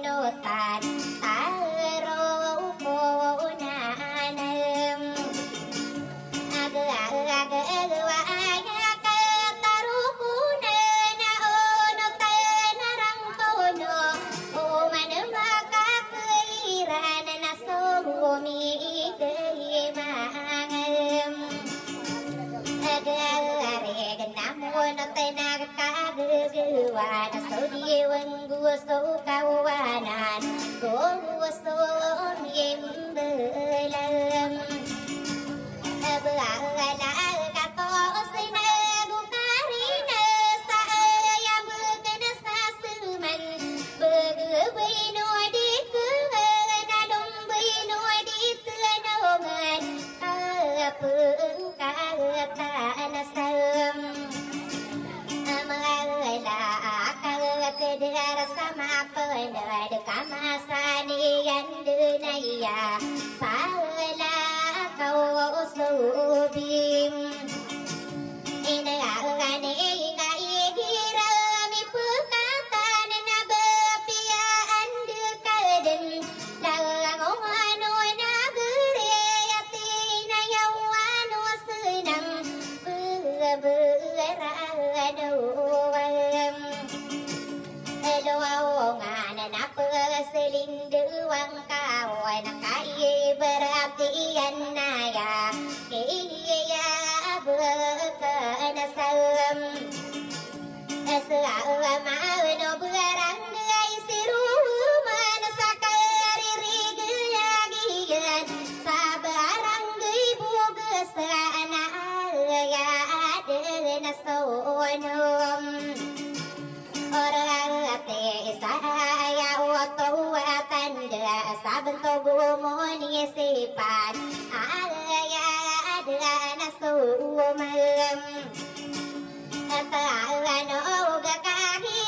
nô tàn ta rô cô na nêm ag wa ya ka taru ku na o no ta na rang ko no o man ma ka ran na so mi ke ma ngem ag re nam no ta na ka wa na so di wen gu so ka wa nan ko so yem de lam bữa là cả to xây nè bu cari nè sa ya bữa cái nó xa xứ mình bữa bữa nuôi đi cứ na đông bữa nuôi đi tươi nâu mình bữa cả ta na sớm mà là cái dia sama phơi đời được cả ma sa đi anh đưa này à sa la câu su bim ina ga ne ga gira mi pu ka ta na be pia an đưa cái đình là ngô nuôi na gure ati na yau anu sư nằm bữa bữa ra đâu hello ngana na peselin duang kawan kai berarti anaya kiya berkena salam esra ma no berang dai siru mana sakari rigian sabarang ibu gesana ya ada sonom orang ate saya waktu tanda saben tobu moni sipat ya ada nasu mem atau no gakahi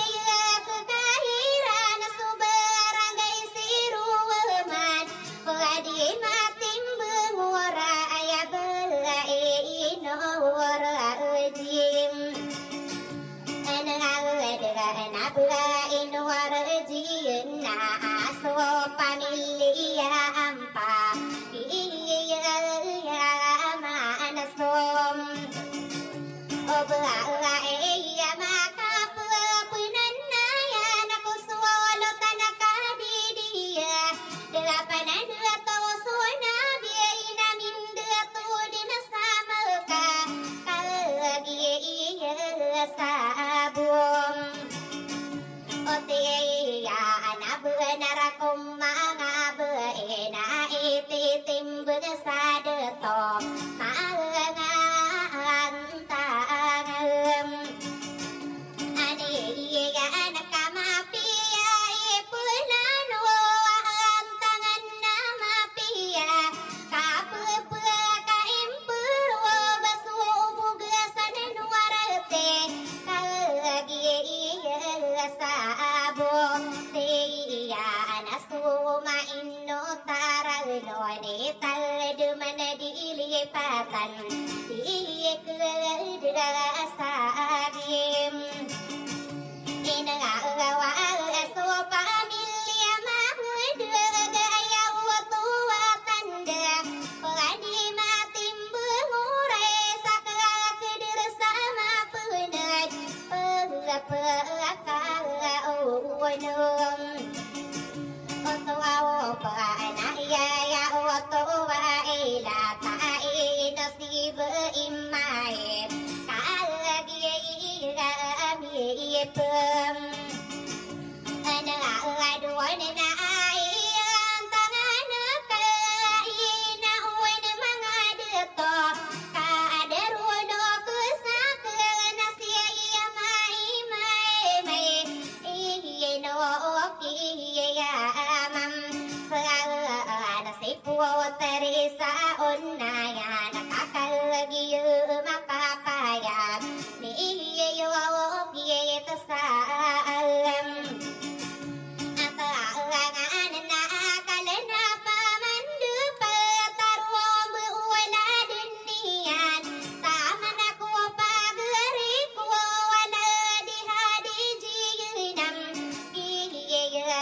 kekahiran subarangai siruman padi matim bengura ya belai no rajim na bua inuar jin na so pamilya ampa iya mana som obra iya maka punan na ya na kusolo tanaka di dia delapan dua to sona biaina min dua to di masama ka kalagi iya sabum otiya na benar kumanga beena ititim besar to mangan tangem ani ya anak kamapia ipulano antangan nama pia kapu kaimpuru basubu gasan nuarate kalagi sabo tiya nasuma inno taral lone tal dumana dilipatan tiya asabim inagawa so pamilya mahudga ya tua tanda padi matim bengure sakak dir sama punat num oto awo pa na ya oto wa ila ta ino sib imai kalagi ira mi pem ana aduan na ai tangan ka ina uin mga deto kadaru no kusak na siya mai ino kiya mam sa sipu teresa onaya nakakalagi makapayag niyo kita sa alam ataangan na kalena pamandu pataruang buwala dunian tama na ko pagari ko wala di hadi jinam iya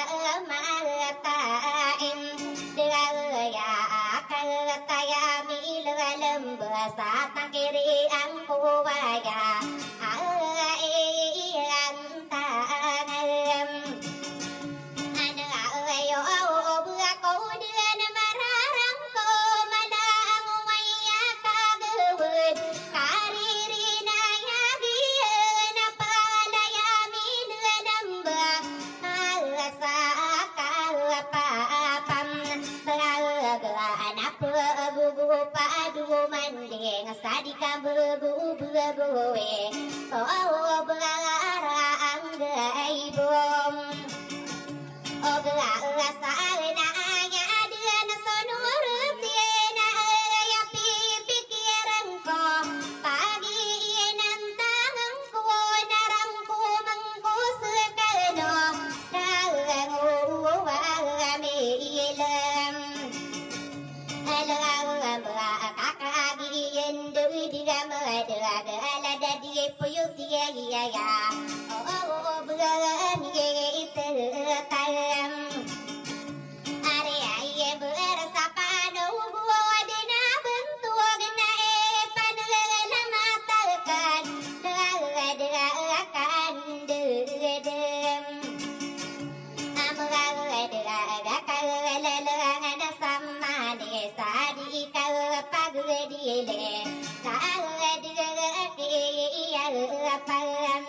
mandeng sadika bu-bu-bu-bu-we so barang gaibom Oga sana aya dan sonurut tiena ya pikiran ko pagi nantang ko narangku mangku sekano nalangu wa milam alam kakagi endu digamada alada di puyuk dia ya oh bulan itu talam are aye bersapano buadina bentuk na panela matakan akan dedem amga kalala sama desa di kal pagdile kal palam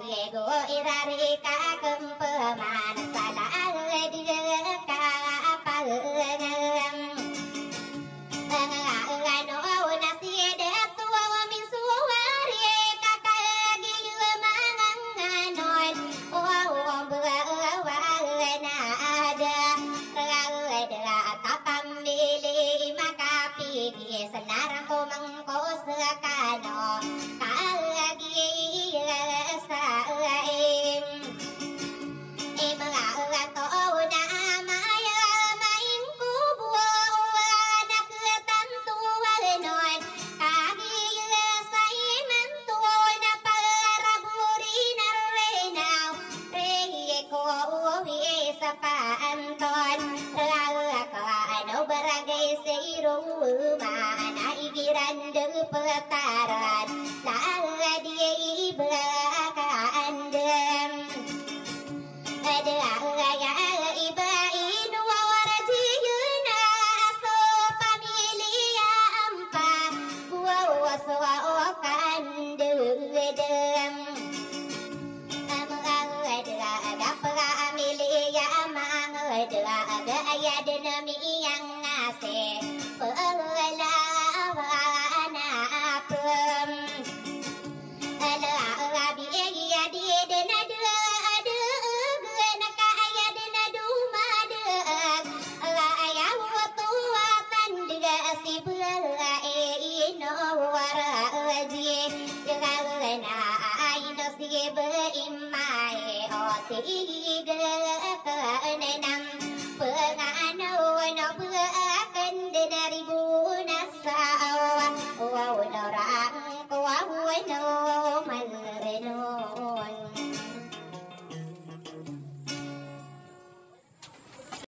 Diego irari ka kempaman salah dia ka apa ano nasi de tua min suari kakagi manganganon oh na ada tapam mili makapi senarang ko mangko sekano kalagi petaran lah dia iblakan dem ada ya ibain warajiyuna so pamilia ampa so kan dem ada pamilia mang ada aya denami yang ngasih